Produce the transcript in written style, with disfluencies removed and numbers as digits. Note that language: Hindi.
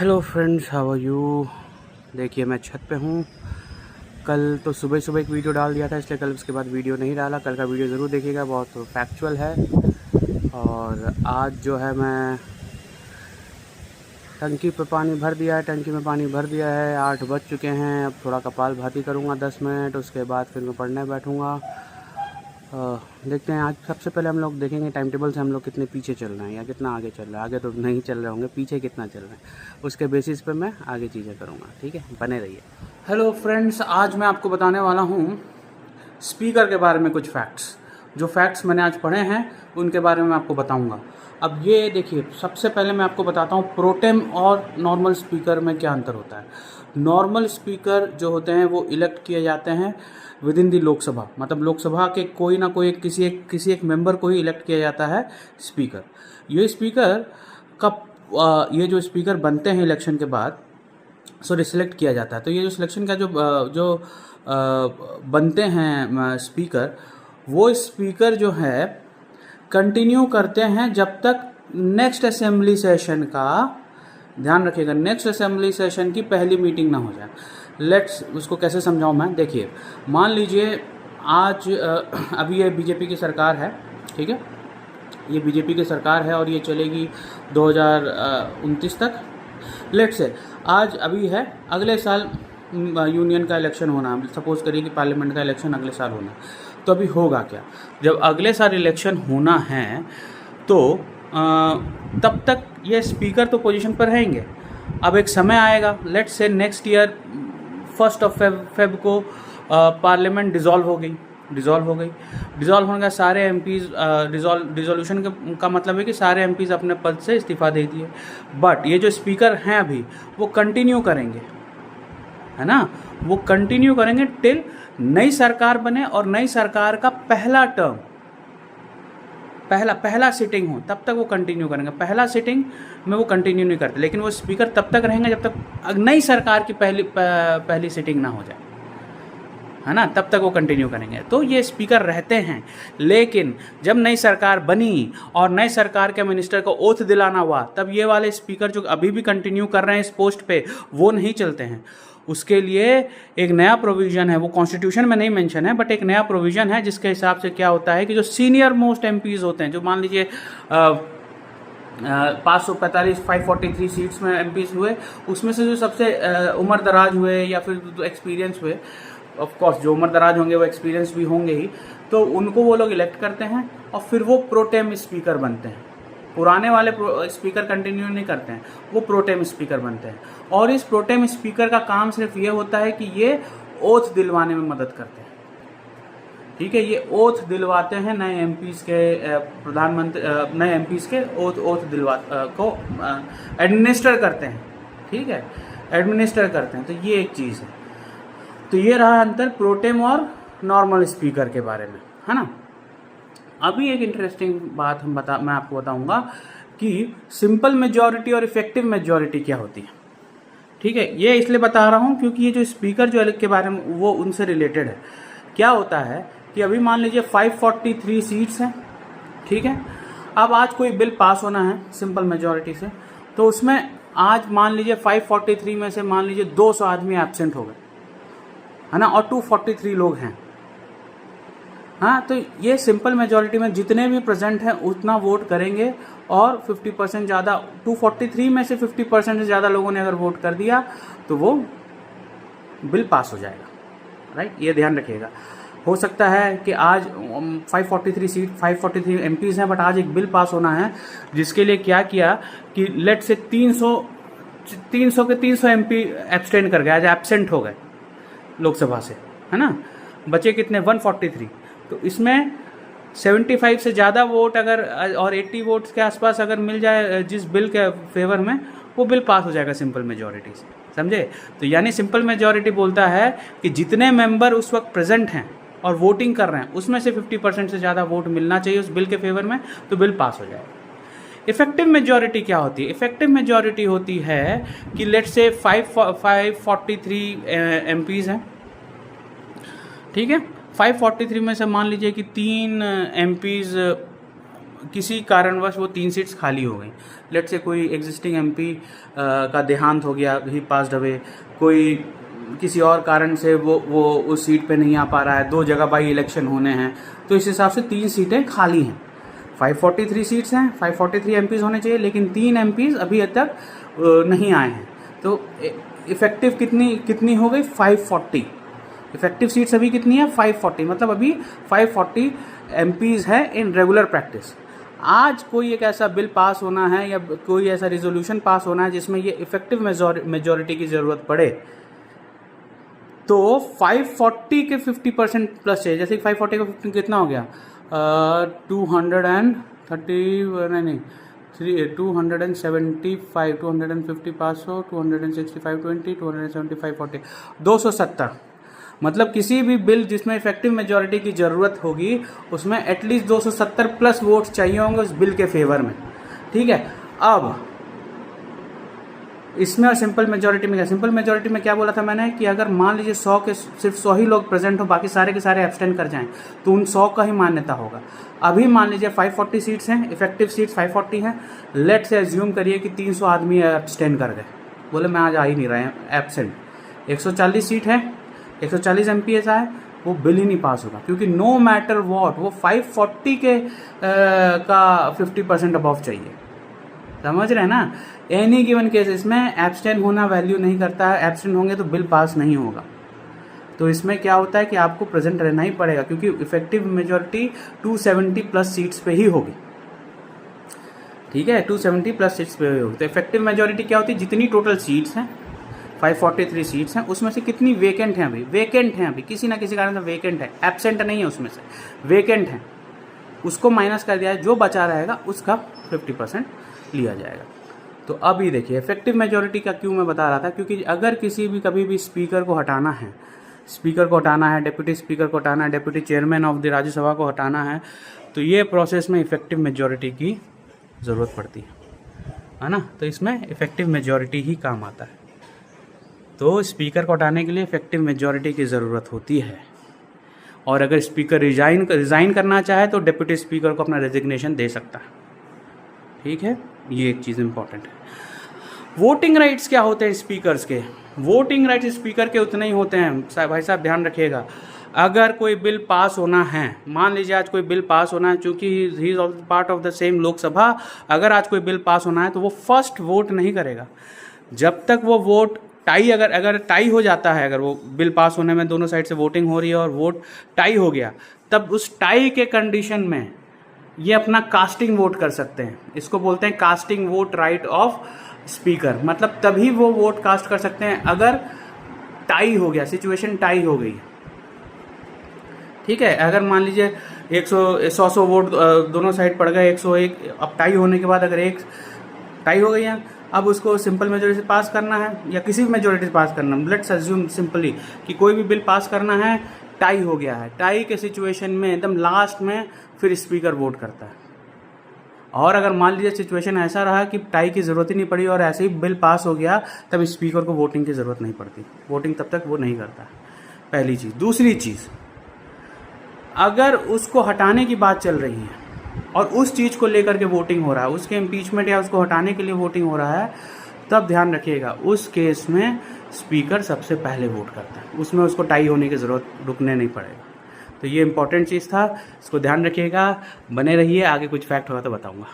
Hello friends, how are you. देखिए मैं छत पे हूँ। कल तो सुबह सुबह एक वीडियो डाल दिया था, इसलिए कल उसके बाद वीडियो नहीं डाला। कल का वीडियो ज़रूर देखिएगा, बहुत फैक्चुअल है। और आज जो है मैं टंकी पे पानी भर दिया है, टंकी में पानी भर दिया है। 8 बज चुके हैं। अब थोड़ा कपालभाति करूँगा 10 मिनट, उसके बाद फिर मैं पढ़ने बैठूँगा। देखते हैं। आज सबसे पहले हम लोग देखेंगे टाइम टेबल से हम लोग कितने पीछे चल रहे हैं या कितना आगे चल रहा है। आगे तो नहीं चल रहे होंगे, पीछे कितना चल रहे हैं उसके बेसिस पे मैं आगे चीज़ें करूँगा। ठीक है, बने रहिए। हेलो फ्रेंड्स, आज मैं आपको बताने वाला हूँ स्पीकर के बारे में कुछ फैक्ट्स। जो फैक्ट्स मैंने आज पढ़े हैं उनके बारे में मैं आपको बताऊँगा। अब ये देखिए, सबसे पहले मैं आपको बताता हूँ प्रोटेम और नॉर्मल स्पीकर में क्या अंतर होता है। नॉर्मल स्पीकर जो होते हैं वो इलेक्ट किए जाते हैं विद इन दी लोकसभा, मतलब लोकसभा के कोई ना कोई किसी एक मेंबर को ही इलेक्ट किया जाता है स्पीकर। ये स्पीकर का ये जो स्पीकर बनते हैं इलेक्शन के बाद सिलेक्ट किया जाता है। तो ये जो सिलेक्शन का जो बनते हैं स्पीकर, वो स्पीकर जो है कंटिन्यू करते हैं जब तक नेक्स्ट असेंबली सेशन का, ध्यान रखिएगा, नेक्स्ट असेंबली सेशन की पहली मीटिंग ना हो जाए। लेट्स उसको कैसे समझाऊं मैं। देखिए, मान लीजिए आज अभी ये बीजेपी की सरकार है, ठीक है, ये बीजेपी की सरकार है और ये चलेगी 2029 तक। लेट्स से आज अभी है, अगले साल यूनियन का इलेक्शन होना है। सपोज करिए कि पार्लियामेंट का इलेक्शन अगले साल होना है। तो अभी होगा क्या, जब अगले साल इलेक्शन होना है तो तब तक ये स्पीकर तो पोजीशन पर रहेंगे। अब एक समय आएगा, let's say next year 1 Feb को पार्लियामेंट डिज़ोल्व हो गई। डिज़ोल्व होने का सारे एमपीज़ डिज़ोल्यूशन का मतलब है कि सारे एमपीज़ अपने पद से इस्तीफ़ा दे दिए। बट ये जो स्पीकर हैं अभी वो कंटिन्यू करेंगे, है ना, वो कंटिन्यू करेंगे टिल नई सरकार बने और नई सरकार का पहला टर्म, पहला सिटिंग हो, तब तक वो कंटिन्यू करेंगे। पहला सिटिंग में वो कंटिन्यू नहीं करते, लेकिन वो स्पीकर तब तक रहेंगे जब तक नई सरकार की पहली सिटिंग ना हो जाए, है ना, तब तक वो कंटिन्यू करेंगे। तो ये स्पीकर रहते हैं। लेकिन जब नई सरकार बनी और नई सरकार के मिनिस्टर को ओथ दिलाना हुआ, तब ये वाले स्पीकर जो अभी भी कंटिन्यू कर रहे हैं इस पोस्ट पे, वो नहीं चलते हैं। उसके लिए एक नया प्रोविज़न है, वो कॉन्स्टिट्यूशन में नहीं मेंशन है, बट एक नया प्रोविज़न है जिसके हिसाब से क्या होता है कि जो सीनियर मोस्ट एमपीज़ होते हैं, जो मान लीजिए 543 सीट्स में एमपीज़ हुए, उसमें से जो सबसे उम्र दराज हुए या फिर एक्सपीरियंस हुए, ऑफ कोर्स जो उम्र दराज होंगे वो एक्सपीरियंस भी होंगे ही, तो उनको वो लोग इलेक्ट करते हैं और फिर वो प्रोटेम स्पीकर बनते हैं। पुराने वाले स्पीकर कंटिन्यू नहीं करते हैं, वो प्रोटेम स्पीकर बनते हैं। और इस प्रोटेम स्पीकर का काम सिर्फ ये होता है कि ये ओथ दिलवाने में मदद करते हैं। ठीक है, ये ओथ दिलवाते हैं नए एमपीज़ के, प्रधानमंत्री नए एमपीज़ के ओथ को एडमिनिस्टर करते हैं। ठीक है, एडमिनिस्टर करते हैं। तो ये एक चीज़ है। तो ये रहा अंतर प्रोटेम और नॉर्मल स्पीकर के बारे में, है ना। अभी एक इंटरेस्टिंग बात मैं आपको बताऊंगा कि सिंपल मेजॉरिटी और इफेक्टिव मेजॉरिटी क्या होती है। ठीक है, ये इसलिए बता रहा हूँ क्योंकि ये जो स्पीकर जो के बारे में वो उनसे रिलेटेड है। क्या होता है कि अभी मान लीजिए 543 सीट्स हैं, ठीक है। अब आज कोई बिल पास होना है सिंपल मेजॉरिटी से, तो उसमें आज मान लीजिए 543 में से मान लीजिए 200 आदमी एब्सेंट हो गए, है ना, और 243 लोग हैं। हाँ, तो ये सिंपल मेजॉरिटी में जितने भी प्रेजेंट हैं उतना वोट करेंगे और 50% ज़्यादा, 243 में से 50% से ज़्यादा लोगों ने अगर वोट कर दिया तो वो बिल पास हो जाएगा। राइट, ये ध्यान रखिएगा। हो सकता है कि आज 543 एमपीज़ हैं, बट आज एक बिल पास होना है जिसके लिए क्या किया कि लेट से 300 के 300 एमपी एब्सटेंड कर गए, आज एब्सेंट हो गए लोकसभा से, है ना। बचे कितने, 143। तो इसमें 75 से ज़्यादा वोट अगर और 80 वोट्स के आसपास अगर मिल जाए जिस बिल के फेवर में, वो बिल पास हो जाएगा सिंपल मेजॉरिटी से, समझे। तो यानी सिंपल मेजॉरिटी बोलता है कि जितने मेंबर उस वक्त प्रेजेंट हैं और वोटिंग कर रहे हैं उसमें से 50% से ज़्यादा वोट मिलना चाहिए उस बिल के फेवर में, तो बिल पास हो जाएगा। इफेक्टिव मेजॉरिटी क्या होती है? इफेक्टिव मेजॉरिटी होती है कि लेट से 543 एमपीज़ हैं, ठीक है। 543 में से मान लीजिए कि 3 एमपीज़ किसी कारणवश वो 3 सीट्स खाली हो गई, लेट से कोई एग्जिस्टिंग एमपी का देहांत हो गया, ही पास्ड अवे, कोई किसी और कारण से वो उस सीट पे नहीं आ पा रहा है, 2 जगह बाई इलेक्शन होने हैं, तो इस हिसाब से 3 सीटें खाली हैं। 543 सीट्स हैं, 543 एमपीज़ होने चाहिए, लेकिन 3 एमपीज़ अभी तक नहीं आए हैं। तो इफेक्टिव कितनी हो गई? 540। इफेक्टिव सीट्स अभी कितनी है? 540। मतलब अभी 540 एमपीज़ है इन रेगुलर प्रैक्टिस। आज कोई एक ऐसा बिल पास होना है या कोई ऐसा रिजोल्यूशन पास होना है जिसमें ये इफेक्टिव मेजॉरिटी की ज़रूरत पड़े, तो 540 के 50% प्लस चाहिए। जैसे 540 का 50 कितना हो गया? 275, 250, 500, 265, 20, 275, 40, 270। मतलब किसी भी बिल जिसमें इफेक्टिव मेजॉरिटी की ज़रूरत होगी उसमें एटलीस्ट 270 प्लस वोट्स चाहिए होंगे उस बिल के फेवर में। ठीक है, अब इसमें और सिंपल मेजॉरिटी में क्या? सिंपल मेजॉरिटी में क्या बोला था मैंने कि अगर मान लीजिए 100 के सिर्फ 100 ही लोग प्रेजेंट हो, बाकी सारे के सारे एब्सटेंड कर जाएं, तो उन 100 का ही मान्यता होगा। अभी मान लीजिए 540 सीट्स हैं, इफेक्टिव सीट्स 540 हैं, लेट से एज्यूम करिए कि 300 आदमी एब्सटेंड कर गए, बोले मैं आज आ ही नहीं रहे हैं, एब्सेंट। 140 सीट है, 140 एमपीएस आए, वो बिल ही नहीं पास होगा, क्योंकि नो मैटर वॉट वो 540 के का 50% अबव चाहिए। समझ रहे हैं ना? एनी गिवन केस इसमें एब्सटेन होना वैल्यू नहीं करता है, एब्सटेन होंगे तो बिल पास नहीं होगा। तो इसमें क्या होता है कि आपको प्रेजेंट रहना ही पड़ेगा, क्योंकि इफेक्टिव मेजॉरिटी 270 प्लस सीट्स पे ही होगी। ठीक है, 270 प्लस सीट्स पे ही होगी। तो इफेक्टिव मेजॉरिटी क्या होती है? जितनी टोटल सीट्स हैं, 543 सीट्स हैं, उसमें से कितनी वेकेंट हैं? अभी वेकेंट हैं, अभी किसी ना किसी कारण से वेकेंट है, एब्सेंट नहीं है, उसमें से वेकेंट हैं, उसको माइनस कर दिया है, जो बचा रहेगा उसका 50% लिया जाएगा। तो अब ये देखिए इफेक्टिव मेजॉरिटी का क्यों मैं बता रहा था, क्योंकि अगर किसी भी कभी भी स्पीकर को हटाना है, डिप्यूटी स्पीकर को हटाना है, deputy chairman of the Rajya Sabha को हटाना है, तो ये प्रोसेस में इफेक्टिव मेजॉरिटी की ज़रूरत पड़ती है ना? तो इसमें इफेक्टिव मेजॉरिटी ही काम आता है। तो स्पीकर को हटाने के लिए इफेक्टिव मेजॉरिटी की ज़रूरत होती है, और अगर स्पीकर रिज़ाइन करना चाहे तो डिप्यूटी स्पीकर को अपना रेजिग्नेशन दे सकता है। ठीक है, ये एक चीज़ इंपॉर्टेंट है। वोटिंग राइट्स क्या होते हैं स्पीकर्स के? वोटिंग राइट्स स्पीकर के उतने ही होते हैं भाई साहब, ध्यान रखिएगा। अगर कोई बिल पास होना है, मान लीजिए आज कोई बिल पास होना है, चूंकि he is also part of the same Lok Sabha, अगर आज कोई बिल पास होना है तो वो फर्स्ट वोट नहीं करेगा जब तक वो वोट टाई, अगर टाई हो जाता है, अगर वो बिल पास होने में दोनों साइड से वोटिंग हो रही है और वोट टाई हो गया, तब उस टाई के कंडीशन में ये अपना कास्टिंग वोट कर सकते हैं। इसको बोलते हैं casting vote right of speaker. मतलब तभी वो वोट कास्ट कर सकते हैं अगर टाई हो गया, सिचुएशन टाई हो गई। ठीक है, अगर मान लीजिए 100 वोट दोनों साइड पड़ गए, 101, अब टाई होने के बाद अगर एक टाई हो गई है, अब उसको सिंपल मेजोरिटी से पास करना है या किसी भी मेजोरिटी से पास करना है। लेट्स अज्यूम सिंपली कि कोई भी बिल पास करना है, टाई हो गया है, टाई के सिचुएशन में एकदम लास्ट में फिर स्पीकर वोट करता है। और अगर मान लीजिए सिचुएशन ऐसा रहा कि टाई की ज़रूरत ही नहीं पड़ी और ऐसे ही बिल पास हो गया, तब स्पीकर को वोटिंग की ज़रूरत नहीं पड़ती, वोटिंग तब तक वो नहीं करता। पहली चीज़। दूसरी चीज़, अगर उसको हटाने की बात चल रही है और उस चीज़ को लेकर के वोटिंग हो रहा है, उसके इम्पीचमेंट या उसको हटाने के लिए वोटिंग हो रहा है, तब ध्यान रखिएगा उस केस में स्पीकर सबसे पहले वोट करता है, उसमें उसको टाई होने की ज़रूरत रुकने नहीं पड़ेगा। तो ये इंपॉर्टेंट चीज़ था, इसको ध्यान रखिएगा, बने रहिए, आगे कुछ फैक्ट होगा तो बताऊंगा।